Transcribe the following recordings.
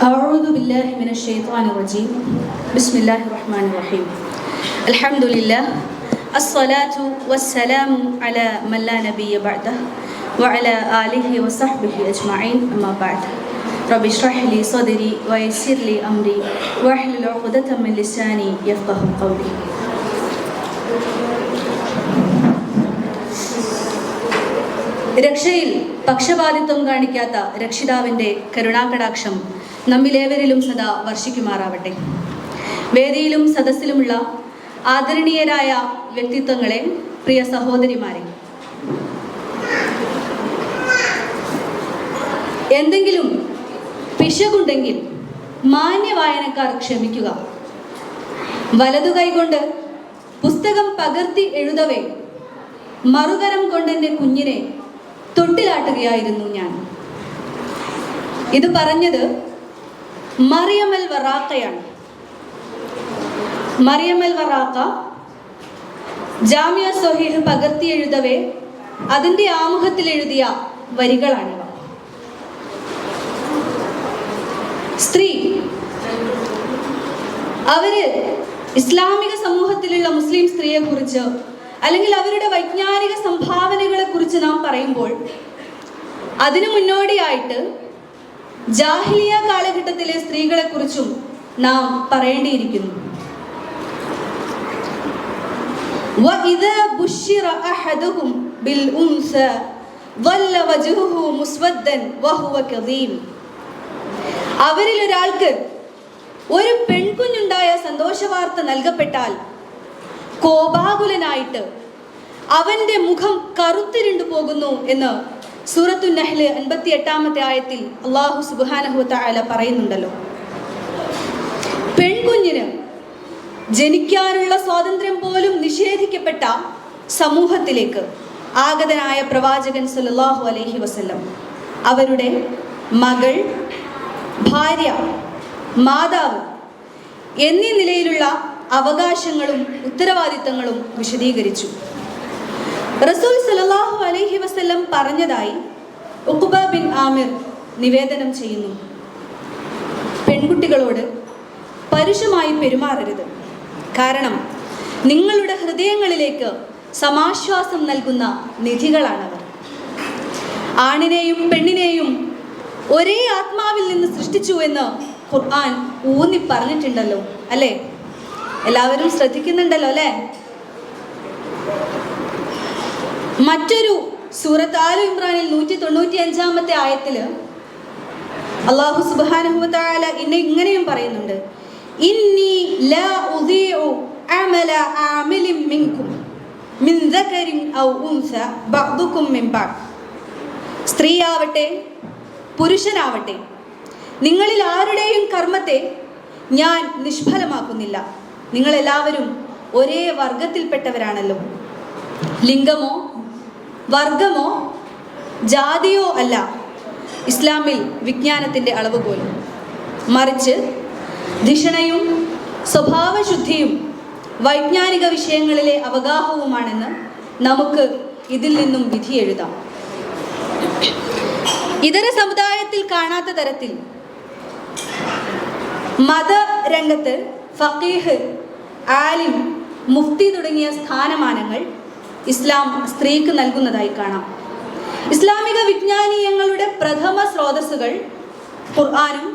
أعوذ بالله من الشيطان الرجيم بسم الله الرحمن الرحيم الحمد لله الصلاة والسلام على من لا نبي بعده وعلى آله وصحبه أجمعين أما بعد رب اشرح لي صدري ويسر لي أمري واحلل عقدة من لساني يفقه قولي. രക്ഷയിൽ പക്ഷപാതിത്വം കാണിക്കാത്ത രക്ഷിതാവിൻ്റെ കരുണാകടാക്ഷം നമ്മിലേവരിലും സദാ വർഷിക്കുമാറാവട്ടെ. വേദിയിലും സദസ്സിലുമുള്ള ആദരണീയരായ വ്യക്തിത്വങ്ങളെ, പ്രിയ സഹോദരിമാരെ, എന്തെങ്കിലും പിശകുണ്ടെങ്കിൽ മാന്യ വായനക്കാർ ക്ഷമിക്കുക. വലതു കൈകൊണ്ട് പുസ്തകം പകർത്തി എഴുതവേ മറുകരം കൊണ്ടെൻ്റെ കുഞ്ഞിനെ തൊട്ടിലാട്ടുകയായിരുന്നു ഞാൻ. ഇത് പറഞ്ഞത് മറിയം അൽ വറാഖയാണ്. മറിയം അൽ വറാഖ ജാമിഅ സ്വഹീഹ് പകർത്തി എഴുതവേ അതിൻ്റെ ആമുഖത്തിൽ എഴുതിയ വരികളാണിവ. സ്ത്രീ അവര് ഇസ്ലാമിക സമൂഹത്തിലുള്ള മുസ്ലിം സ്ത്രീയെ കുറിച്ച് അല്ലെങ്കിൽ അവരുടെ വൈജ്ഞാനിക സംഭാവനകളെ കുറിച്ച് നാം പറയുമ്പോൾ അതിനു മുന്നോടിയായിട്ട് ജാഹിലിയ കാലഘട്ടത്തിലെ സ്ത്രീകളെ കുറിച്ചും നാം പറയേണ്ടിയിരിക്കുന്നു. وَإِذَا بُشِّرَ أَحَدُهُمْ بِالْأُنْثَى ظَلَّ وَجْهُهُ مُسْوَدًّا وَهُوَ كَظِيمٌ. അവരിൽ ഒരാൾക്ക് ഒരു പെൺകുഞ്ഞുണ്ടായ സന്തോഷവാർത്ത നൽകപ്പെട്ടാൽ കോപാകുലനായിട്ട് അവന്റെ മുഖം കറുത്തിരുണ്ടു പോകുന്നു എന്ന് സൂറത്തു നഹ്ല് 58-ാമത്തെ ആയത്തിൽ അല്ലാഹു സുബ്ഹാനഹു വ തആല പറയുന്നുണ്ടല്ലോ. പെൺകുഞ്ഞിന് ജനിക്കാനുള്ള സ്വാതന്ത്ര്യം പോലും നിഷേധിക്കപ്പെട്ട സമൂഹത്തിലേക്ക് ആഗതനായ പ്രവാചകൻ സല്ലല്ലാഹു അലൈഹി വസല്ലം അവരുടെ മകൾ, ഭാര്യ, മാതാവ് എന്നീ നിലയിലുള്ള അവകാശങ്ങളും ഉത്തരവാദിത്തങ്ങളും വിശദീകരിച്ചു. റസൂൽ സല്ലല്ലാഹു അലൈഹി വസല്ലം പറഞ്ഞതായി ഉഖ്ബ ബിൻ ആമിർ നിവേദനം ചെയ്യുന്നു: പെൺകുട്ടികളോട് പരുഷമായി പെരുമാറരുത്, കാരണം നിങ്ങളുടെ ഹൃദയങ്ങളിലേക്ക് സമാശ്വാസം നൽകുന്ന നിധികളാണവർ. ആണിനെയും പെണ്ണിനെയും ഒരേ ആത്മാവിൽ നിന്ന് സൃഷ്ടിച്ചു എന്ന് ഖുർആൻ ഊന്നി പറഞ്ഞിട്ടുണ്ടല്ലോ, അല്ലേ? എല്ലാവരും ശ്രദ്ധിക്കുന്നുണ്ടല്ലോ, അല്ലേ? മറ്റൊരു സൂറത്ത് ആലു ഇമ്രാനിൽ 195-ാമത്തെ ആയത്തില് അല്ലാഹു സുബ്ഹാനഹു വ തആല ഇങ്ങനെയും പറയുന്നുണ്ട്: ഇന്നി ലാ ഉദീഉ അമല ആമിലിൻ മിൻകും മിൻ ദകരിൻ ഔ ഉൻസ ബഅദുകും മിൻ ബഅദ്. സ്ത്രീയാവട്ടെ പുരുഷനാവട്ടെ, നിങ്ങളിൽ ആരുടെയും കർമ്മത്തെ ഞാൻ നിഷ്ഫലമാക്കുന്നില്ല. നിങ്ങളെല്ലാവരും ഒരേ വർഗത്തിൽപ്പെട്ടവരാണല്ലോ. ലിംഗമോ വർഗമോ ജാതിയോ അല്ല ഇസ്ലാമിൽ വിജ്ഞാനത്തിൻ്റെ അളവുകോൽ, മറിച്ച് ധിഷണയും സ്വഭാവശുദ്ധിയും വൈജ്ഞാനിക വിഷയങ്ങളിലെ അവഗാഹവുമാണെന്ന് നമുക്ക് ഇതിൽ നിന്നും വിധി എഴുതാം. ഇതര സമുദായത്തിൽ കാണാത്ത തരത്തിൽ മതരംഗത്ത് ഫഖീഹ്, ആലിം, മുഫ്തി തുടങ്ങിയ സ്ഥാനമാനങ്ങൾ ഇസ്ലാം സ്ത്രീക്ക് നൽകുന്നതായി കാണാം. ഇസ്ലാമിക വിജ്ഞാനീയങ്ങളുടെ പ്രഥമ സ്രോതസ്സുകൾ ഖുർആനും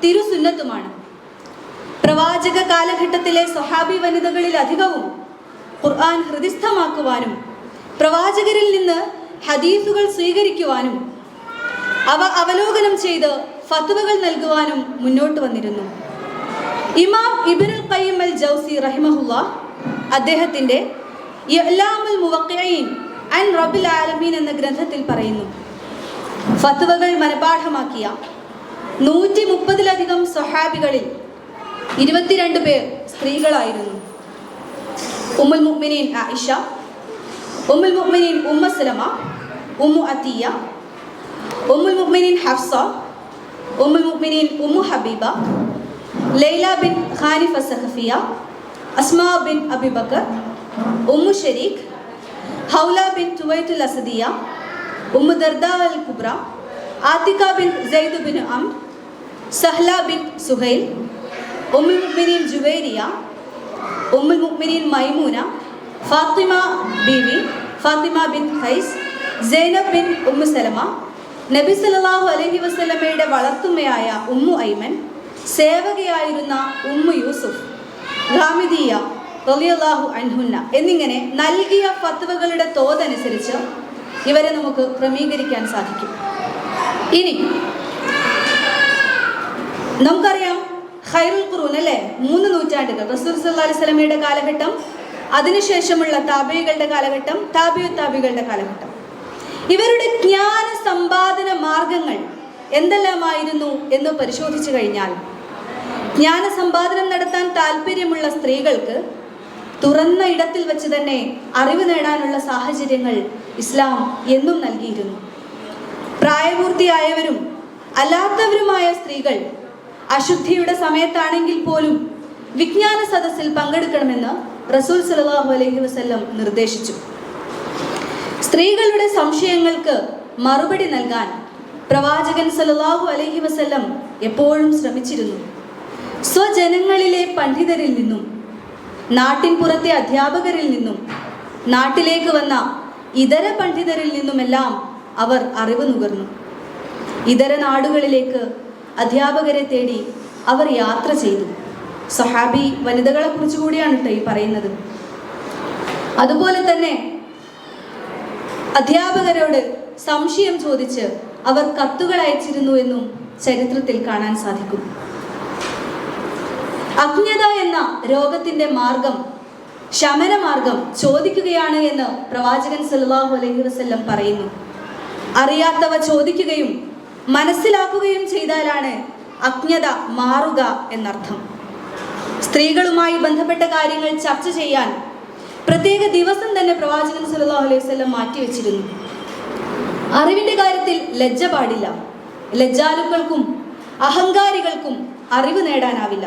തിരുസുന്നത്തുമാണ്. പ്രവാചക കാലഘട്ടത്തിലെ സ്വഹാബി വനിതകളിൽ അധികവും ഖുർആൻ ഹൃദിസ്ഥമാക്കുവാനും പ്രവാചകരിൽ നിന്ന് ഹദീസുകൾ സ്വീകരിക്കുവാനും അവ അവലോകനം ചെയ്ത് ഫത്വകൾ നൽകുവാനും മുന്നോട്ട് വന്നിരുന്നു. ഇമാം ഇബ്നുൽ ഖയ്യിം അൽ ജൗസി റഹിമഹുല്ലാഹ് അദ്ദേഹത്തിൻ്റെ ഇഅ്ലാമുൽ മുവഖ്ഖിഈൻ അൻ റബ്ബിൽ ആലമീൻ എന്ന ഗ്രന്ഥത്തിൽ പറയുന്നു: ഫത്വകൾ മനപാഠമാക്കിയ 130-ലധികം സ്വഹാബികളിൽ 22 പേർ സ്ത്രീകളായിരുന്നു. ഉമ്മുൽ മുഅ്മിനീൻ ആയിഷ, ഉമ്മുൽ മുഅ്മിനീൻ ഉമ്മു സലമ, ഉമ്മു അത്തിയ, ഉമ്മുൽ മുഅ്മിനീൻ ഹഫ്സ, ഉമ്മുൽ മുഅ്മിനീൻ ഉമ്മു ഹബീബ, ലൈല ബിൻ ഖാനിഫ സഖഫിയ, അസ്മാ ബിൻ അബി ബക്കർ, ഉമ്മു ഷരീഖ്, ഹൗല ബിൻ തുവൈത്തുൽ അസദിയ, ഉമ്മു ദർദാ അൽ കുബ്ര, ആതിക ബിൻ സെയ്ദ് ബിൻ അംർ, സഹ്ല ബിൻ സുഹൈൽ, ഉമ്മുൽ മുഅ്മിനീൻ ജുവൈരിയ, ഉമ്മുൽ മുഅ്മിനീൻ മൈമൂന, ഫാത്തിമ ബീവി, ഫാത്തിമ ബിൻ ഖൈസ്, സൈനബ് ബിൻ ഉമ്മു സലമ, നബി സല്ലല്ലാഹു അലൈഹി വസല്ലമയുടെ വളർത്തുമ്മയായ ഉമ്മു ഐമൻ, സേവകയായിരുന്ന ഉമ്മു യൂസുഫ്, ഖാമിദിയ റളിയല്ലാഹു അൻഹുന്ന എന്നിങ്ങനെ നൽകിയ ഫത്വകളുടെ തോതനുസരിച്ച് ഇവരെ നമുക്ക് ക്രമീകരിക്കാൻ സാധിക്കും. ഇനി നമുക്കറിയാം ഖൈറുൽ ഖുറൂൻ അല്ലേ, 3 നൂറ്റാണ്ടുകൾ റസൂൽ സല്ലല്ലാഹു അലൈഹി വസല്ലമയുടെ കാലഘട്ടം, അതിനുശേഷമുള്ള താബിഈകളുടെ കാലഘട്ടം, താബികളുടെ കാലഘട്ടം. ഇവരുടെ ജ്ഞാന സമ്പാദന മാർഗങ്ങൾ എന്തെല്ലാമായിരുന്നു എന്ന് പരിശോധിച്ചു കഴിഞ്ഞാൽ, ജ്ഞാന സമ്പാദനം നടത്താൻ താല്പര്യമുള്ള സ്ത്രീകൾക്ക് തുറന്ന ഇടത്തിൽ വെച്ച് തന്നെ അറിവ് നേടാനുള്ള സാഹചര്യങ്ങൾ ഇസ്ലാം എന്നും നൽകിയിരുന്നു. പ്രായപൂർത്തിയായവരും അല്ലാത്തവരുമായ സ്ത്രീകൾ അശുദ്ധിയുടെ സമയത്താണെങ്കിൽ പോലും വിജ്ഞാന സദസ്സിൽ പങ്കെടുക്കണമെന്ന് റസൂൽ സല്ലല്ലാഹു അലൈഹി വസല്ലം നിർദ്ദേശിച്ചു. സ്ത്രീകളുടെ സംശയങ്ങൾക്ക് മറുപടി നൽകാൻ പ്രവാചകൻ സല്ലല്ലാഹു അലൈഹി വസല്ലം എപ്പോഴും ശ്രമിച്ചിരുന്നു. സ്വജനങ്ങളിലെ പണ്ഡിതരിൽ നിന്നും, നാട്ടിൻ പുറത്തെ അധ്യാപകരിൽ നിന്നും, നാട്ടിലേക്ക് വന്ന ഇതര പണ്ഡിതരിൽ നിന്നുമെല്ലാം അവർ അറിവ് നുകർന്നു. ഇതര നാടുകളിലേക്ക് അധ്യാപകരെ തേടി അവർ യാത്ര ചെയ്തു. സഹാബി വനിതകളെ കുറിച്ച് കൂടിയാണ് കേട്ടോ ഈ പറയുന്നത്. അതുപോലെ തന്നെ അധ്യാപകരോട് സംശയം ചോദിച്ച് അവർ കത്തുകൾ അയച്ചിരുന്നു എന്നും ചരിത്രത്തിൽ കാണാൻ സാധിക്കും. അജ്ഞത എന്ന രോഗത്തിന്റെ മാർഗം, ശമന മാർഗം ചോദിക്കുകയാണ് എന്ന് പ്രവാചകൻ സല്ലല്ലാഹു അലൈഹി വസല്ലം പറയുന്നു. അറിയാത്തവ ചോദിക്കുകയും മനസ്സിലാക്കുകയും ചെയ്താലാണ് അജ്ഞത മാറുക എന്നർത്ഥം. സ്ത്രീകളുമായി ബന്ധപ്പെട്ട കാര്യങ്ങൾ ചർച്ച ചെയ്യാൻ പ്രത്യേക ദിവസം തന്നെ പ്രവാചകൻ സല്ലല്ലാഹു അലൈഹി വസല്ലം മാറ്റിവെച്ചിരുന്നു. അറിവിന്റെ കാര്യത്തിൽ ലജ്ജ പാടില്ല. ലജ്ജാലുക്കൾക്കും അഹങ്കാരികൾക്കും അറിവ് നേടാനാവില്ല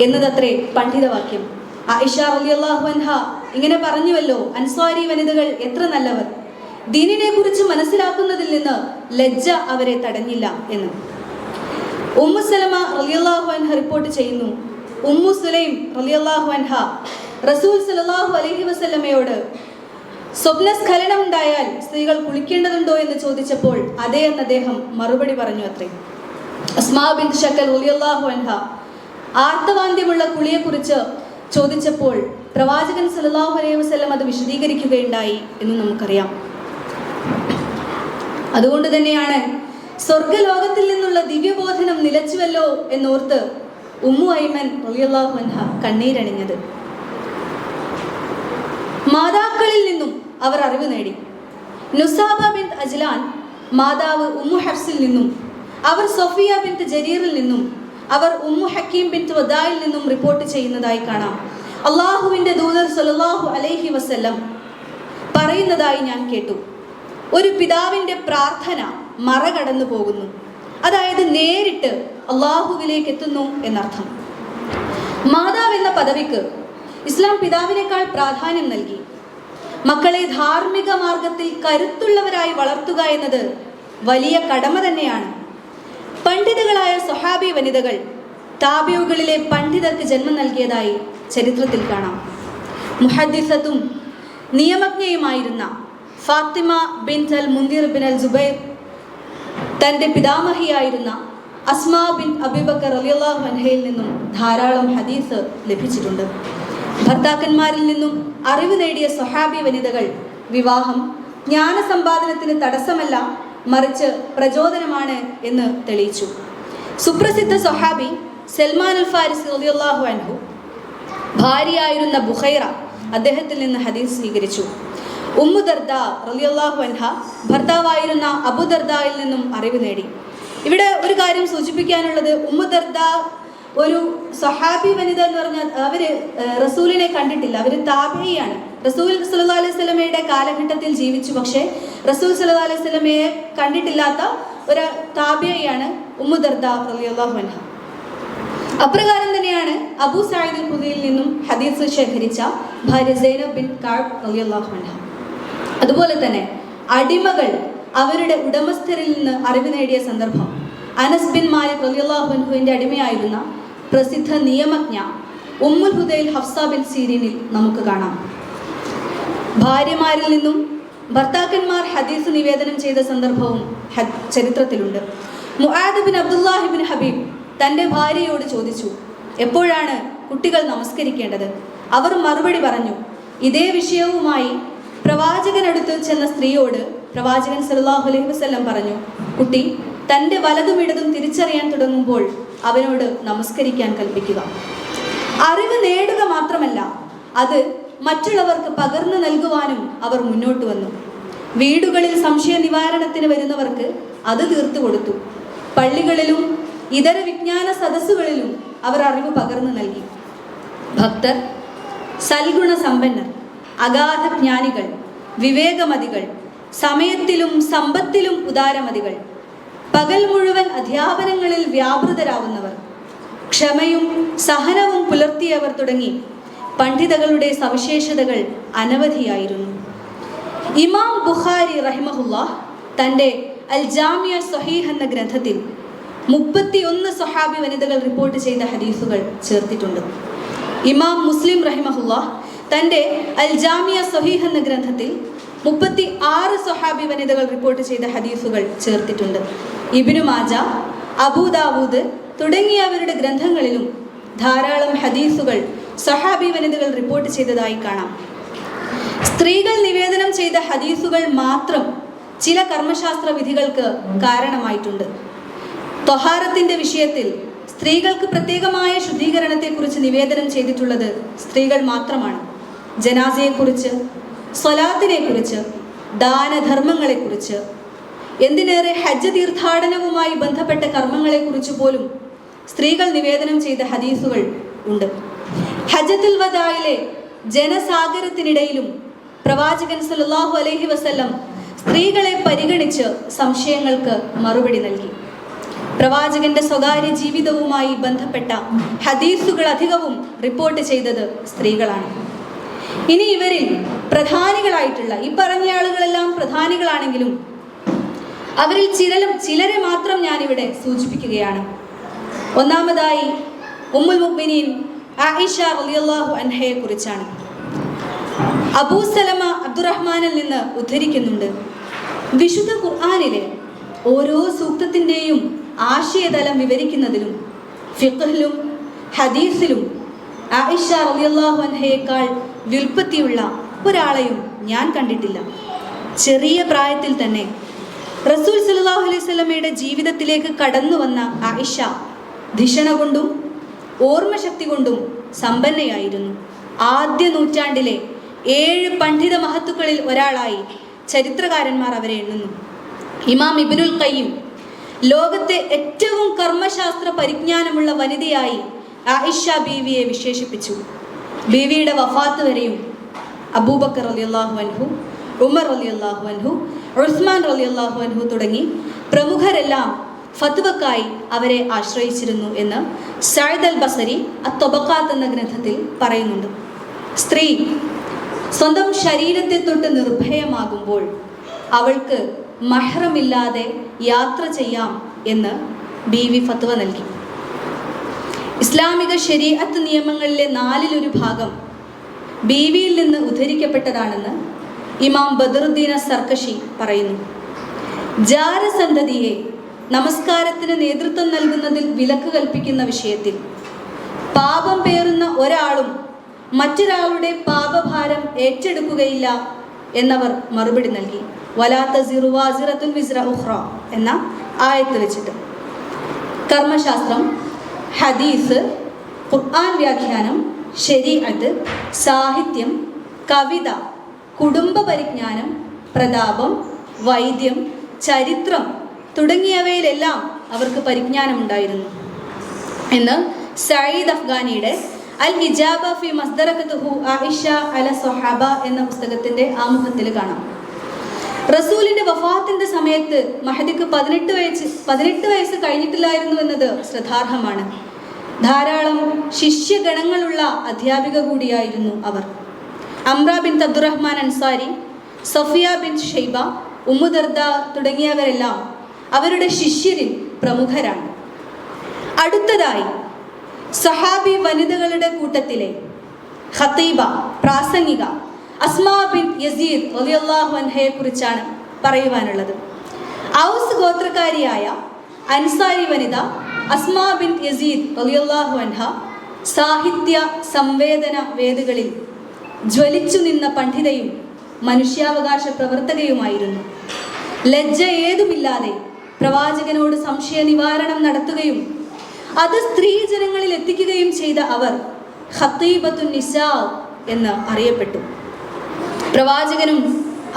എന്നതത്രേ പണ്ഡിതവാക്യം. ആയിഷ റളിയല്ലാഹു അൻഹ ഇങ്ങനെ പറഞ്ഞുവല്ലോ, അൻസ്വാരി വനിതകൾ എത്ര നല്ലവർ, ദീനിനെ കുറിച്ച് മനസ്സിലാക്കുന്നതിൽ നിന്ന് ലജ്ജ അവരെ തടഞ്ഞില്ല എന്ന്. ഉമ്മു സലമ റളിയല്ലാഹു അൻഹ റിപ്പോർട്ട് ചെയ്യുന്നു, ഉമ്മു സുലൈം റളിയല്ലാഹു അൻഹ റസൂൽ സല്ലല്ലാഹു അലൈഹി വസല്ലമയോട് സ്വപ്നസ്ഖലനം ഉണ്ടായാൽ സ്ത്രീകൾ കുളിക്കേണ്ടതുണ്ടോ എന്ന് ചോദിച്ചപ്പോൾ അതേ എന്ന് അദ്ദേഹം മറുപടി പറഞ്ഞു അത്രേ. അസ്മാ ബിൻത് ശക്കൽ റളിയല്ലാഹു അൻഹ ആർത്തവാന്ത്യമുള്ള കുളിയെക്കുറിച്ച് ചോദിച്ചപ്പോൾ പ്രവാചകൻ സല്ലല്ലാഹു അലൈഹി വസല്ലം അത് വിശദീകരിക്കുകയുണ്ടായി എന്ന് നമുക്കറിയാം. അതുകൊണ്ട് തന്നെയാണ് സ്വർഗലോകത്തിൽ നിന്നുള്ള ദിവ്യബോധനം നിലച്ചുവല്ലോ എന്നോർത്ത് ഉമ്മു ഐമൻ റളിയല്ലാഹു അൻഹ കണ്ണീരണിഞ്ഞത്. മാതാക്കളിൽ നിന്നും അവർ അറിവ് നേടി. നുസാബ ബിൻത് അജ്ലാൻ മാതാവ് ഉമ്മു ഹഫ്സിൽ നിന്നും, അവർ സഫിയ ബിൻത് ജരീറിൽ നിന്നും, അവർ ഉമ്മു ഹക്കീം ബിൻത് വദായിൽ നിന്നും റിപ്പോർട്ട് ചെയ്യുന്നതായി കാണാം. അള്ളാഹുവിൻ്റെ ദൂതർ സല്ലല്ലാഹു അലൈഹി വസല്ലം പറയുന്നതായി ഞാൻ കേട്ടു, ഒരു പിതാവിൻ്റെ പ്രാർത്ഥന മറകടന്നു പോകുന്നു, അതായത് നേരിട്ട് അള്ളാഹുവിലേക്ക് എത്തുന്നു എന്നർത്ഥം. മാതാവ് എന്ന പദവിക്ക് ഇസ്ലാം പിതാവിനേക്കാൾ പ്രാധാന്യം നൽകി. മക്കളെ ധാർമ്മിക മാർഗത്തിൽ കരുത്തുള്ളവരായി വളർത്തുക എന്നത് വലിയ കടമ തന്നെയാണ്. പണ്ഡിതകളായ സ്വഹാബി വനിതകൾ താബിഉകളിലെ പണ്ഡിതർക്ക് ജന്മം നൽകിയതായി ചരിത്രത്തിൽ കാണാം. മുഹദ്ദിസത്തും നിയമജ്ഞയുമായിരുന്ന ഫാത്തിമ ബിൻത് അൽ മുൻദിർ ബിൻ അൽ ജുബൈർ തൻ്റെ പിതാമഹിയായിരുന്ന അസ്മാ ബിൻ അബൂബക്കർ റളിയല്ലാഹു അൻഹയിൽ നിന്നും ധാരാളം ഹദീസ് ലഭിച്ചിട്ടുണ്ട്. ഭർത്താക്കന്മാരിൽ നിന്നും അറിവ് നേടിയ സ്വഹാബി വനിതകൾ വിവാഹം ജ്ഞാനസമ്പാദനത്തിന് തടസ്സമല്ല, മറിച്ച് പ്രചോദനമാണ് എന്ന് തെളിയിച്ചു. സുപ്രസിദ്ധ സ്വഹാബി സൽമാൻ അൽ ഫാരിസി റളിയല്ലാഹു അൻഹു ഭാര്യയായിരുന്ന ബുഖൈറ അദ്ദേഹത്തിൽ നിന്ന് ഹദീസ് സ്വീകരിച്ചു. ഉമ്മു ദർദ റളിയല്ലാഹു അൻഹ ഭർത്താവായിരുന്ന അബു ദർദയിൽ നിന്നും അറിവ് നേടി. ഇവിടെ ഒരു കാര്യം സൂചിപ്പിക്കാനുള്ളത്, ഉമ്മു ദർദ ഒരു സ്വഹാബി വനിത എന്ന് പറഞ്ഞാൽ അവര് റസൂലിനെ കണ്ടിട്ടില്ല, അവര് താബിഈയാണ്. റസൂൽ സല്ലല്ലാഹു അലൈഹി വസല്ലമയുടെ കാലഘട്ടത്തിൽ ജീവിച്ചു, പക്ഷേ റസൂൽ സല്ലല്ലാഹു അലൈഹി വസല്ലമയെ കണ്ടിട്ടില്ലാത്ത ഒരു താബിഈയാണ് ഉമ്മു ദർദ റളിയല്ലാഹു അൻഹ. അപ്രകാരം തന്നെയാണ് അബൂ സഈദ് അൽ ഖുദരിയിൽ നിന്നും ഹദീസ് ശേഖരിച്ച ഭാര്യ സൈനബ് ബിൻ കഅബ് റളിയല്ലാഹു അൻഹ. അതുപോലെ തന്നെ അടിമകൾ അവരുടെ ഉടമസ്ഥരിൽ നിന്ന് അറിവ് നേടിയ സന്ദർഭം. അനസ് ബിൻ മാലിക് റളിയല്ലാഹു അൻഹുവിൻ്റെ അടിമയായിരുന്ന പ്രസിദ്ധ നിയമജ്ഞ ഉമ്മുൽ ഹുദൈൽ ഹഫ്സ ബിൻ സീരീനിൽ നമുക്ക് കാണാം. ഭാര്യമാരിൽ നിന്നും ഭർത്താക്കന്മാർ ഹദീസ് നിവേദനം ചെയ്ത സന്ദർഭവും ചരിത്രത്തിലുണ്ട്. മുആദ് ബിൻ അബ്ദുല്ലാഹി ബിൻ ഹബീബ് തൻ്റെ ഭാര്യയോട് ചോദിച്ചു, എപ്പോഴാണ് കുട്ടികൾ നമസ്കരിക്കേണ്ടത്? അവർ മറുപടി പറഞ്ഞു. ഇതേ വിഷയവുമായി പ്രവാചകനടുത്ത് ചെന്ന സ്ത്രീയോട് പ്രവാചകൻ സല്ലല്ലാഹു അലൈഹി വസല്ലം പറഞ്ഞു, കുട്ടി തൻ്റെ വലതും ഇടതും തിരിച്ചറിയാൻ തുടങ്ങുമ്പോൾ അവനോട് നമസ്കരിക്കാൻ കൽപ്പിക്കുക. അറിവ് നേടുക മാത്രമല്ല, അത് മറ്റുള്ളവർക്ക് പകർന്നു നൽകുവാനും അവർ മുന്നോട്ട് വന്നു. വീടുകളിൽ സംശയ നിവാരണത്തിന് വരുന്നവർക്ക് അത് തീർത്തു കൊടുത്തു. പള്ളികളിലും ഇതര വിജ്ഞാന സദസ്സുകളിലും അവർ അറിവ് പകർന്നു നൽകി. ഭക്തർ, സൽഗുണ സമ്പന്നർ, അഗാധ ജ്ഞാനികൾ, വിവേകമതികൾ, സമയത്തിലും സമ്പത്തിലും ഉദാരമതികൾ, പകൽ മുഴുവൻ അധ്യാപനങ്ങളിൽ വ്യാപൃതരാവുന്നവർ, ക്ഷമയും സഹനവും പുലർത്തിയവർ തുടങ്ങി പണ്ഡിതകളുടെ സവിശേഷതകൾ അനവധിയായിരുന്നു. ഇമാം ബുഖാരി റഹിമഹുല്ലാഹ് തൻ്റെ അൽ ജാമിയ സ്വഹീഹ് എന്ന ഗ്രന്ഥത്തിൽ 31 സ്വഹാബി വനിതകൾ റിപ്പോർട്ട് ചെയ്ത ഹദീസുകൾ ചേർത്തിട്ടുണ്ട്. ഇമാം മുസ്ലിം റഹിമഹുല്ലാഹ് തൻ്റെ അൽ ജാമിയ സ്വഹീഹ് എന്ന ഗ്രന്ഥത്തിൽ 36 സ്വഹാബി വനിതകൾ റിപ്പോർട്ട് ചെയ്ത ഹദീസുകൾ ചേർത്തിട്ടുണ്ട്. ഇബ്നു മാജ, അബൂ ദാവൂദ് തുടങ്ങിയവരുടെ ഗ്രന്ഥങ്ങളിലും ധാരാളം ഹദീസുകൾ സ്വഹാബി വനിതകൾ റിപ്പോർട്ട് ചെയ്തതായി കാണാം. സ്ത്രീകൾ നിവേദനം ചെയ്ത ഹദീസുകൾ മാത്രം ചില കർമ്മശാസ്ത്ര വിധികൾക്ക് കാരണമായിട്ടുണ്ട്. ത്വഹാറത്തിൻ്റെ വിഷയത്തിൽ സ്ത്രീകൾക്ക് പ്രത്യേകമായ ശുദ്ധീകരണത്തെക്കുറിച്ച് നിവേദനം ചെയ്തിട്ടുള്ളത് സ്ത്രീകൾ മാത്രമാണ്. ജനാസയെക്കുറിച്ച്, സ്വലാത്തിനെക്കുറിച്ച്, ദാനധർമ്മങ്ങളെക്കുറിച്ച്, എന്തിനേറെ ഹജ്ജ് തീർത്ഥാടനവുമായി ബന്ധപ്പെട്ട കർമ്മങ്ങളെക്കുറിച്ച് പോലും സ്ത്രീകൾ നിവേദനം ചെയ്ത ഹദീസുകൾ ഉണ്ട്. ഹജ്ജത്തുൽ വദായിലെ ജനസാഗരത്തിനിടയിലും പ്രവാചകൻ സല്ലല്ലാഹു അലൈഹി വസല്ലം സ്ത്രീകളെ പരിഗണിച്ച് സംശയങ്ങൾക്ക് മറുപടി നൽകി. പ്രവാചകന്റെ സ്വകാര്യ ജീവിതവുമായി ബന്ധപ്പെട്ട ഹദീസുകൾ അധികവും റിപ്പോർട്ട് ചെയ്തത് സ്ത്രീകളാണ്. ഇനി ഇവരിൽ പ്രധാനികളായിട്ടുള്ള ഈ പറഞ്ഞ ആളുകളെല്ലാം പ്രധാനികളാണെങ്കിലും അവരിൽ ചിലരെ മാത്രം ഞാനിവിടെ സൂചിപ്പിക്കുകയാണ്. ഒന്നാമതായി ഉമ്മുൽ മുഅ്മിനീൻ ആയിഷ റളിയല്ലാഹു അൻഹയെ കുറിച്ചാണ്. അബൂ സലമ അബ്ദുറഹ്മാനിൽ നിന്ന് ഉദ്ധരിക്കുന്നുണ്ട്, വിശുദ്ധ ഖുർആനിലെ ഓരോ സൂക്തത്തിൻ്റെയും ആശയതലം വിവരിക്കുന്നതിലും ഫിഖ്ഹിലും ഹദീസിലും ആയിഷ റളിയല്ലാഹു അൻഹയേക്കാൾ വ്യുൽപ്പത്തിയുള്ള ഒരാളെയും ഞാൻ കണ്ടിട്ടില്ല. ചെറിയ പ്രായത്തിൽ തന്നെ റസൂൽ സല്ലല്ലാഹു അലൈഹി വസല്ലമയുടെ ജീവിതത്തിലേക്ക് കടന്നു വന്ന ആയിഷ ധിഷണ കൊണ്ടും ഓർമ്മശക്തി കൊണ്ടും സമ്പന്നയായിരുന്നു. ആദ്യ നൂറ്റാണ്ടിലെ 7 പണ്ഡിത മഹത്തുക്കളിൽ ഒരാളായി ചരിത്രകാരന്മാർ അവരെ എണ്ണുന്നു. ഇമാം ഇബ്നുൽ ഖയ്യിം ലോകത്തെ ഏറ്റവും കർമ്മശാസ്ത്ര പരിജ്ഞാനമുള്ള വനിതയായി ആയിഷ ബീവിയെ വിശേഷിപ്പിച്ചു. ബീവിയുടെ വഫാത്ത് വരെയും അബൂബക്കർ റളിയല്ലാഹു അൻഹു, ഉമർ റളിയല്ലാഹു അൻഹു, ഉസ്മാൻ റളിയല്ലാഹു അൻഹു തുടങ്ങി പ്രമുഖരെല്ലാം ഫത്വക്കായി അവരെ ആശ്രയിച്ചിരുന്നു എന്ന് സഅദ് അൽ ബസരി അത്തൊബക്കാത്ത് എന്ന ഗ്രന്ഥത്തിൽ പറയുന്നുണ്ട്. സ്ത്രീ സ്വന്തം ശരീരത്തെ തൊട്ട് നിർഭയമാകുമ്പോൾ അവൾക്ക് മഹ്റമില്ലാതെ യാത്ര ചെയ്യാം എന്ന് ബീവി ഫത്വ നൽകി. ഇസ്ലാമിക ശരീഅത്ത് നിയമങ്ങളിലെ 4 ഭാഗം ബീവിയിൽ നിന്ന് ഉദ്ധരിക്കപ്പെട്ടതാണെന്ന് ഇമാം ബദറുദ്ദീൻ സർക്കശി പറയുന്നു. ജാരസന്തതിയെ നമസ്കാരത്തിന് നേതൃത്വം നൽകുന്നതിൽ വിലക്ക് കൽപ്പിക്കുന്ന വിഷയത്തിൽ പാപം പേറുന്ന ഒരാളും മറ്റൊരാളുടെ പാപഭാരം ഏറ്റെടുക്കുകയില്ല എന്നവർ മറുപടി നൽകി. വലാ തസിറു വാസിറത്തുൻ വിസ്ര ഉഖ്റ എന്ന ആയത്ത് വെച്ചിട്ട് കർമ്മശാസ്ത്രം, ഹദീസ്, ഖുർആൻ വ്യാഖ്യാനം, ശരീഅത്ത്, സാഹിത്യം, കവിത, കുടുംബ പരിജ്ഞാനം, പ്രതാപം, വൈദ്യം, ചരിത്രം തുടങ്ങിയവയിലെല്ലാം അവർക്ക് പരിജ്ഞാനമുണ്ടായിരുന്നു എന്ന് സഈദ് അഫ്ഗാനിയുടെ അൽ ഇജാബ ഫി മസ്ദറഖതുഹു ആയിഷ അല സ്വഹാബ എന്ന പുസ്തകത്തിൻ്റെ ആമുഖത്തിൽ കാണാം. റസൂലിൻ്റെ വഫാത്തിൻ്റെ സമയത്ത് മഹദിക്ക് 18 വയസ്സ് കഴിഞ്ഞിട്ടില്ലായിരുന്നു എന്നത് ശ്രദ്ധാർഹമാണ്. ധാരാളം ശിഷ്യഗണങ്ങളുള്ള അധ്യാപിക കൂടിയായിരുന്നു അവർ. അംറ ബിൻ അബ്ദുറഹ്മാൻ അൻസാരി, സഫിയ ബിൻ ഷൈബ, ഉമ്മു ദർദ തുടങ്ങിയവരെല്ലാം അവരുടെ ശിഷ്യരിൽ പ്രമുഖരാണ്. അടുത്തതായി സഹാബി വനിതകളുടെ കൂട്ടത്തിലെ ഖതീബ, പ്രാസംഗിക അസ്മാ ബിൻത് യസീദ് റളിയല്ലാഹു അൻഹയെ കുറിച്ചാണ് പറയുവാനുള്ളത്. ഔസ് ഗോത്രക്കാരിയായ അൻസാരി വനിത അസ്മാ ബിൻത് യസീദ് റളിയല്ലാഹു അൻഹ സാഹിത്യ സംവേദന വേദികളിൽ ജ്വലിച്ചു നിന്ന പണ്ഡിതയും മനുഷ്യാവകാശ പ്രവർത്തകയുമായിരുന്നു. ലജ്ജ ഏതുമില്ലാതെ പ്രവാചകനോട് സംശയ നിവാരണം നടത്തുകയും അത് സ്ത്രീജനങ്ങളിൽ എത്തിക്കുകയും ചെയ്ത അവർ ഖതീബത്തുൻ നിസാ എന്ന് അറിയപ്പെട്ടു. പ്രവാചകനും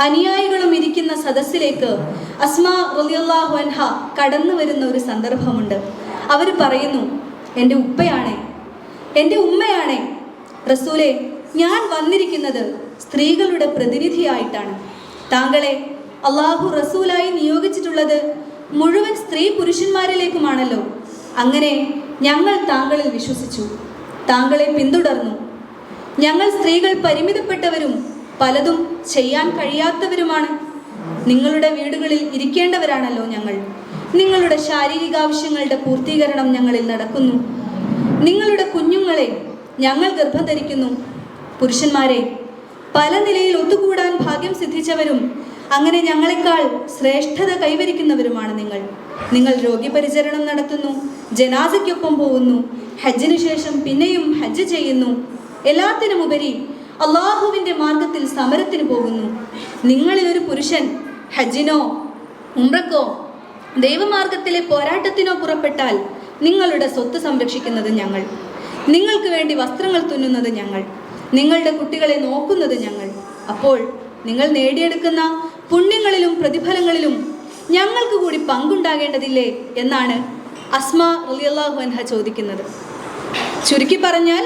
അനുയായികളും ഇരിക്കുന്ന സദസ്സിലേക്ക് അസ്മാ റളിയല്ലാഹു അൻഹ കടന്നു വരുന്ന ഒരു സന്ദർഭമുണ്ട്. അവർ പറയുന്നു, എൻ്റെ ഉപ്പയാണേ, എൻ്റെ ഉമ്മയാണേ റസൂലേ, ഞാൻ വന്നിരിക്കുന്നത് സ്ത്രീകളുടെ പ്രതിനിധിയായിട്ടാണ്. താങ്കളെ അള്ളാഹു റസൂലായി നിയോഗിച്ചിട്ടുള്ളത് മുഴുവൻ സ്ത്രീ പുരുഷന്മാരിലേക്കുമാണല്ലോ. അങ്ങനെ ഞങ്ങൾ താങ്കളിൽ വിശ്വസിച്ചു, താങ്കളെ പിന്തുടർന്നു. ഞങ്ങൾ സ്ത്രീകൾ പരിമിതപ്പെട്ടവരും പലതും ചെയ്യാൻ കഴിയാത്തവരുമാണ്. നിങ്ങളുടെ വീടുകളിൽ ഇരിക്കേണ്ടവരാണല്ലോ ഞങ്ങൾ. നിങ്ങളുടെ ശാരീരികാവശ്യങ്ങളുടെ പൂർത്തീകരണം ഞങ്ങളിൽ നടക്കുന്നു. നിങ്ങളുടെ കുഞ്ഞുങ്ങളെ ഞങ്ങൾ ഗർഭം ധരിക്കുന്നു. പുരുഷന്മാരെ, പല നിലയിൽ ഒത്തുകൂടാൻ ഭാഗ്യം സിദ്ധിച്ചവരും അങ്ങനെ ഞങ്ങളെക്കാൾ ശ്രേഷ്ഠത കൈവരിക്കുന്നവരുമാണ് നിങ്ങൾ. നിങ്ങൾ രോഗിപരിചരണം നടത്തുന്നു, ജനാസയ്ക്കൊപ്പം പോകുന്നു, ഹജ്ജിന് ശേഷം പിന്നെയും ഹജ്ജ് ചെയ്യുന്നു. എല്ലാത്തിനുമുപരി അള്ളാഹുവിൻ്റെ മാർഗത്തിൽ സമരത്തിന് പോകുന്നു. നിങ്ങളിൽ ഒരു പുരുഷൻ ഹജ്ജിനോ ഉംറക്കോ ദൈവമാർഗത്തിലെ പോരാട്ടത്തിനോ പുറപ്പെട്ടാൽ നിങ്ങളുടെ സ്വത്ത് സംരക്ഷിക്കുന്നത് ഞങ്ങൾ, നിങ്ങൾക്ക് വേണ്ടി വസ്ത്രങ്ങൾ തുന്നുന്നത് ഞങ്ങൾ, നിങ്ങളുടെ കുട്ടികളെ നോക്കുന്നത് ഞങ്ങൾ. അപ്പോൾ നിങ്ങൾ നേടിയെടുക്കുന്ന പുണ്യങ്ങളിലും പ്രതിഫലങ്ങളിലും ഞങ്ങൾക്ക് കൂടി പങ്കുണ്ടാകേണ്ടതില്ലേ എന്നാണ് അസ്മാ റളിയല്ലാഹു അൻഹ ചോദിക്കുന്നത്. ചുരുക്കി പറഞ്ഞാൽ,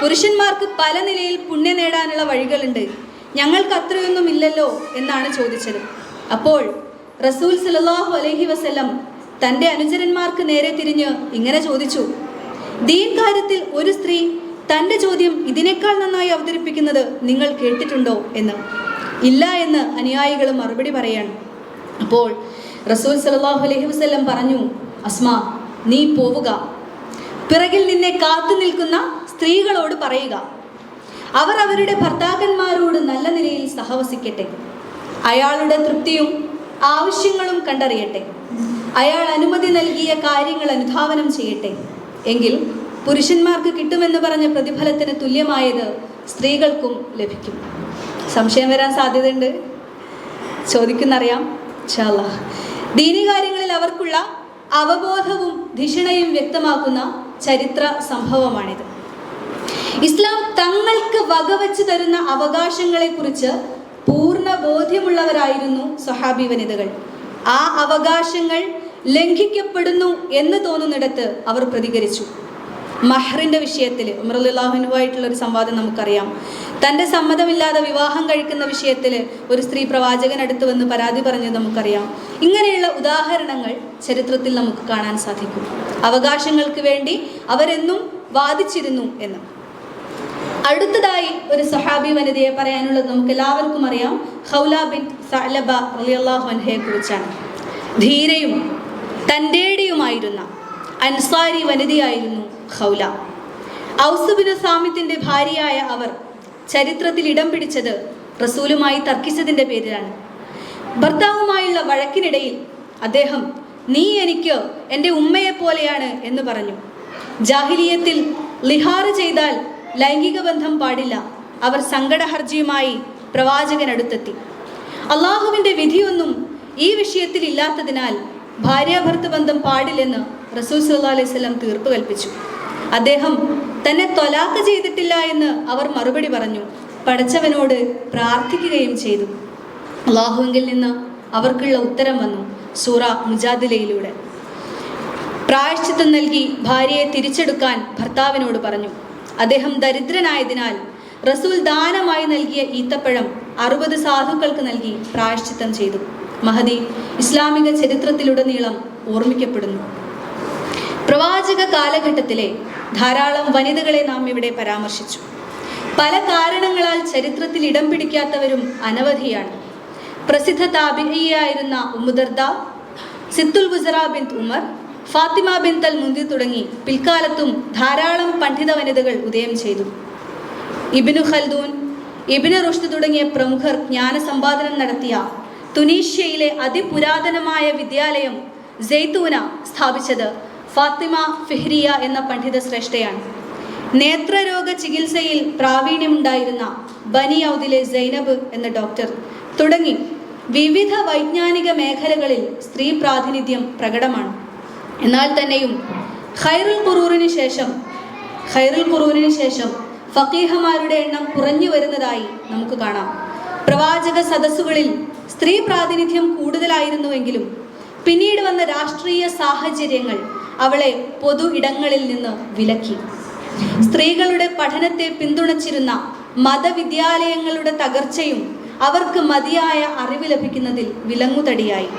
പുരുഷന്മാർക്ക് പല നിലയിൽ പുണ്യം നേടാനുള്ള വഴികളുണ്ട്, ഞങ്ങൾക്ക് അത്രയൊന്നും ഇല്ലല്ലോ എന്നാണ് ചോദിച്ചത്. അപ്പോൾ റസൂൽ സല്ലല്ലാഹു അലൈഹി വസല്ലം തൻ്റെ അനുചരന്മാർക്ക് നേരെ തിരിഞ്ഞ് ഇങ്ങനെ ചോദിച്ചു, ദീൻ കാര്യത്തിൽ ഒരു സ്ത്രീ തൻ്റെ ചോദ്യം ഇതിനേക്കാൾ നന്നായി അവതരിപ്പിക്കുന്നത് നിങ്ങൾ കേട്ടിട്ടുണ്ടോ എന്ന്. ഇല്ല എന്ന് അനുയായികളും മറുപടി പറയാണ്. അപ്പോൾ റസൂൽ സല്ലല്ലാഹു അലൈഹി വസല്ലം പറഞ്ഞു, അസ്മാ, നീ പോവുക, പിറകിൽ നിന്നെ കാത്തു നിൽക്കുന്ന സ്ത്രീകളോട് പറയുക, അവർ അവരുടെ ഭർത്താക്കന്മാരോട് നല്ല നിലയിൽ സഹവസിക്കട്ടെ, അയാളുടെ തൃപ്തിയും ആവശ്യങ്ങളും കണ്ടറിയട്ടെ, അയാൾ അനുമതി നൽകിയ കാര്യങ്ങൾ അനുധാവനം ചെയ്യട്ടെ. എങ്കിൽ പുരുഷന്മാർക്ക് കിട്ടുമെന്ന് പറഞ്ഞ പ്രതിഫലത്തിന് തുല്യമായത് സ്ത്രീകൾക്കും ലഭിക്കും. സംശയം വരാൻ സാധ്യതയുണ്ട്, ചോദിക്കുന്നറിയാം ഇൻഷാ അല്ലാഹ്. ദീനി കാര്യങ്ങളിൽ അവർക്കുള്ള അവബോധവും ധിഷണയും വ്യക്തമാക്കുന്ന ചരിത്ര സംഭവമാണിത്. ഇസ്ലാം തങ്ങൾക്ക് വകവെച്ചു തരുന്ന അവകാശങ്ങളെക്കുറിച്ച് പൂർണ്ണ ബോധ്യമുള്ളവരായിരുന്നു സ്വഹാബി വനിതകൾ. ആ അവകാശങ്ങൾ ലംഘിക്കപ്പെടുന്നു എന്ന് തോന്നുന്നിടത്ത് അവർ പ്രതികരിച്ചു. മഹറിൻ്റെ വിഷയത്തിൽ ഉമർ റളിയല്ലാഹു അൻഹുവായിട്ടുള്ള ഒരു സംവാദം നമുക്കറിയാം. തൻ്റെ സമ്മതമില്ലാതെ വിവാഹം കഴിക്കുന്ന വിഷയത്തിൽ ഒരു സ്ത്രീ പ്രവാചകനടുത്ത് വന്ന് പരാതി പറഞ്ഞത് നമുക്കറിയാം. ഇങ്ങനെയുള്ള ഉദാഹരണങ്ങൾ ചരിത്രത്തിൽ നമുക്ക് കാണാൻ സാധിക്കും. അവകാശങ്ങൾക്ക് വേണ്ടി അവരെന്നും വാദിച്ചിരുന്നു എന്ന്. അടുത്തതായി ഒരു സഹാബി വനിതയെ പറയാനുള്ളത് നമുക്ക് എല്ലാവർക്കും അറിയാം. ഖൗല ബിൻത് സഅലബ റളിയല്ലാഹു അൻഹയെ കുറിച്ചാണ്. ധീരയും തൻ്റേടിയുമായിരുന്ന അൻസാരി വനിതയായിരുന്നു ഖൗല. ഔസ് ബിൻ സാമിത്തിന്റെ ഭാര്യയായ അവർ ചരിത്രത്തിൽ ഇടം പിടിച്ചത് റസൂലുമായി തർക്കിച്ചതിൻ്റെ പേരിലാണ്. ഭർത്താവുമായുള്ള വഴക്കിനിടയിൽ അദ്ദേഹം, നീ എനിക്ക് എൻ്റെ ഉമ്മയെ പോലെയാണ് എന്ന് പറഞ്ഞു. ജാഹിലിയത്തിൽ ലിഹാറ് ചെയ്താൽ ലൈംഗിക ബന്ധം പാടില്ല. അവർ സങ്കടഹർജിയുമായി പ്രവാചകനടുത്തെത്തി. അള്ളാഹുവിൻ്റെ വിധിയൊന്നും ഈ വിഷയത്തിൽ ഇല്ലാത്തതിനാൽ ഭാര്യാഭർത്തൃ ബന്ധം പാടില്ലെന്ന് റസൂൽ സല്ലല്ലാഹു അലൈഹി വസല്ലം തീർപ്പ് കൽപ്പിച്ചു. അദ്ദേഹം തന്നെ ത്വലാഖ് ചെയ്തിട്ടില്ല എന്ന് അവർ മറുപടി പറഞ്ഞു. പടച്ചവനോട് പ്രാർത്ഥിക്കുകയും ചെയ്തു. അള്ളാഹുവിൽ നിന്ന് അവർക്കുള്ള ഉത്തരം വന്നു സൂറ മുജാദിലയിലൂടെ. പ്രായശ്ചിത്തം നൽകി ഭാര്യയെ തിരിച്ചെടുക്കാൻ ഭർത്താവിനോട് പറഞ്ഞു. അദ്ദേഹം ദരിദ്രനായതിനാൽ റസൂൽ ദാനമായി നൽകിയ ഈത്തപ്പഴം 60 സാധുക്കൾക്ക് നൽകി പ്രായശ്ചിത്തം ചെയ്തു. മഹദി ഇസ്ലാമിക ചരിത്രത്തിലുടനീളം ഓർമ്മിക്കപ്പെടുന്നു. പ്രവാചക കാലഘട്ടത്തിലെ ധാരാളം വനിതകളെ നാം ഇവിടെ പരാമർശിച്ചു. പല കാരണങ്ങളാൽ ചരിത്രത്തിൽ ഇടം പിടിക്കാത്തവരും അനവധിയാണ്. പ്രസിദ്ധ താബിഈയായിരുന്ന ഉമ്മു ദർദ, സിത്തുൽ വുസറ ബിൻത് ഉമർ, ഫാത്തിമ ബിൻത് അൽ മുൻദിർ തുടങ്ങി പിൽക്കാലത്തും ധാരാളം പണ്ഡിത വനിതകൾ ഉദയം ചെയ്തു. ഇബ്നു ഖൽദൂൻ, ഇബ്നു റുഷ്ദ് തുടങ്ങിയ പ്രമുഖർ ജ്ഞാനസമ്പാദനം നടത്തിയ തുനീഷ്യയിലെ അതിപുരാതനമായ വിദ്യാലയം സൈത്തൂന സ്ഥാപിച്ചത് ഫാത്തിമ ഫിഹ്രിയ എന്ന പണ്ഡിത ശ്രേഷ്ഠയാണ്. നേത്രരോഗ ചികിത്സയിൽ പ്രാവീണ്യമുണ്ടായിരുന്ന ബനി ഔദിലെ സൈനബ് എന്ന ഡോക്ടർ തുടങ്ങി വിവിധ വൈജ്ഞാനിക മേഖലകളിൽ സ്ത്രീ പ്രാതിനിധ്യം പ്രകടമാണ്. എന്നാൽ തന്നെയും ഖൈറുൽ ഖുറൂനിന് ശേഷം ഫഖീഹമാരുടെ എണ്ണം കുറഞ്ഞു വരുന്നതായി നമുക്ക് കാണാം. പ്രവാചക സദസ്സുകളിൽ സ്ത്രീ പ്രാതിനിധ്യം കൂടുതലായിരുന്നുവെങ്കിലും പിന്നീട് വന്ന രാഷ്ട്രീയ സാഹചര്യങ്ങൾ അവളെ പൊതു ഇടങ്ങളിൽ നിന്ന് വിലക്കി. സ്ത്രീകളുടെ പഠനത്തെ പിന്തുണച്ചിരുന്ന മതവിദ്യാലയങ്ങളുടെ തകർച്ചയും അവർക്ക് മതിയായ അറിവ് ലഭിക്കുന്നതിൽ വിലങ്ങുതടിയായി.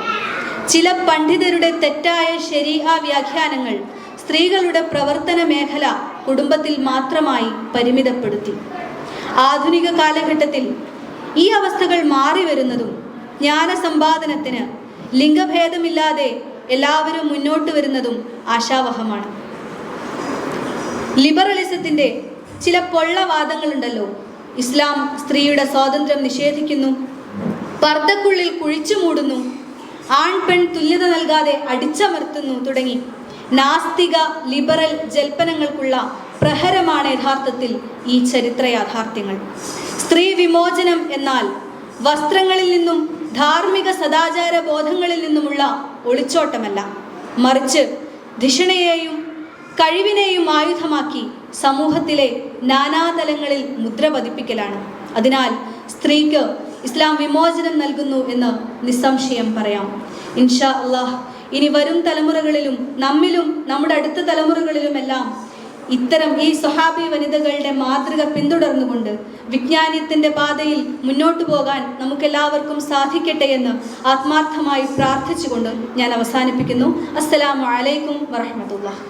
ചില പണ്ഡിതരുടെ തെറ്റായ ശരീഅ വ്യാഖ്യാനങ്ങൾ സ്ത്രീകളുടെ പ്രവർത്തന മേഖല കുടുംബത്തിൽ മാത്രമായി പരിമിതപ്പെടുത്തി. ആധുനിക കാലഘട്ടത്തിൽ ഈ അവസ്ഥകൾ മാറി വരുന്നതും ജ്ഞാനസമ്പാദനത്തിന് ലിംഗഭേദമില്ലാതെ എല്ലാവരും മുന്നോട്ട് വരുന്നതും ആശാവഹമാണ്. ലിബറലിസത്തിന്റെ ചില പൊള്ളവാദങ്ങളുണ്ടല്ലോ. ഇസ്ലാം സ്ത്രീയുടെ സ്വാതന്ത്ര്യം നിഷേധിക്കുന്നു, പർദ്ദക്കുള്ളിൽ കുഴിച്ചു മൂടുന്നു, ആൺ പെൺ തുല്യത നൽകാതെ അടിച്ചമർത്തുന്നു തുടങ്ങി നാസ്തിക ലിബറൽ ജൽപ്പനങ്ങൾക്കുള്ള പ്രഹരമാണ് യഥാർത്ഥത്തിൽ ഈ ചരിത്ര യാഥാർത്ഥ്യങ്ങൾ. സ്ത്രീ വിമോചനം എന്നാൽ വസ്ത്രങ്ങളിൽ നിന്നും ധാർമ്മിക സദാചാര ബോധങ്ങളിൽ നിന്നുമുള്ള ഒളിച്ചോട്ടമല്ല, മറിച്ച് ധിഷണയെയും കഴിവിനെയും ആയുധമാക്കി സമൂഹത്തിലെ നാനാതലങ്ങളിൽ മുദ്ര പതിപ്പിക്കലാണ്. അതിനാൽ സ്ത്രീക്ക് ഇസ്ലാം വിമോചനം നൽകുന്നു എന്ന് നിസ്സംശയം പറയാം. ഇൻഷാ അല്ലാഹ് ഇനി വരും തലമുറകളിലും നമ്മിലും നമ്മുടെ അടുത്ത തലമുറകളിലുമെല്ലാം ഇത്തരം ഈ സ്വഹാബി വനിതകളുടെ മാതൃക പിന്തുടർന്നുകൊണ്ട് വിജ്ഞാനത്തിൻ്റെ പാതയിൽ മുന്നോട്ടു പോകാൻ നമുക്കെല്ലാവർക്കും സാധിക്കട്ടെ എന്ന് ആത്മാർത്ഥമായി പ്രാർത്ഥിച്ചുകൊണ്ട് ഞാൻ അവസാനിപ്പിക്കുന്നു. അസ്സലാമു അലൈക്കും വറഹ്മത്തുള്ളാഹി.